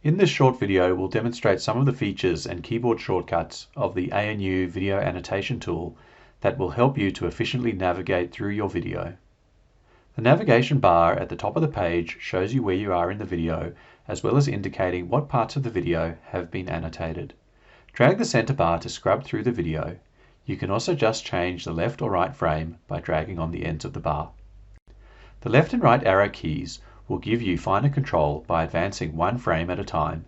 In this short video, we'll demonstrate some of the features and keyboard shortcuts of the ANU video annotation tool that will help you to efficiently navigate through your video. The navigation bar at the top of the page shows you where you are in the video, as well as indicating what parts of the video have been annotated. Drag the center bar to scrub through the video. You can also just change the left or right frame by dragging on the ends of the bar. The left and right arrow keys will give you finer control by advancing one frame at a time.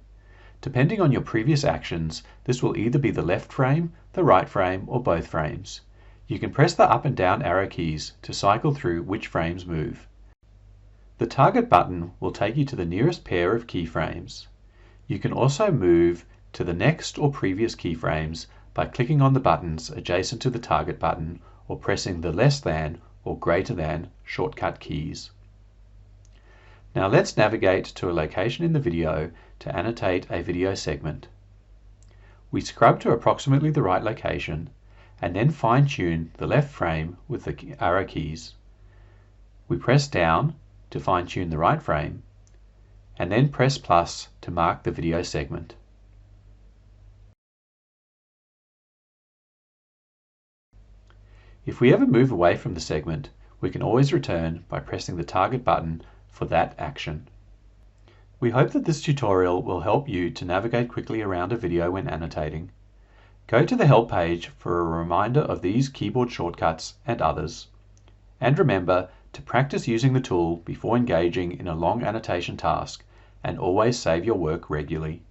Depending on your previous actions, this will either be the left frame, the right frame, or both frames. You can press the up and down arrow keys to cycle through which frames move. The target button will take you to the nearest pair of keyframes. You can also move to the next or previous keyframes by clicking on the buttons adjacent to the target button or pressing the less than or greater than shortcut keys. Now let's navigate to a location in the video to annotate a video segment. We scrub to approximately the right location and then fine-tune the left frame with the arrow keys. We press down to fine-tune the right frame and then press plus to mark the video segment. If we ever move away from the segment, we can always return by pressing the target button for that action. We hope that this tutorial will help you to navigate quickly around a video when annotating. Go to the help page for a reminder of these keyboard shortcuts and others. And remember to practice using the tool before engaging in a long annotation task, and always save your work regularly.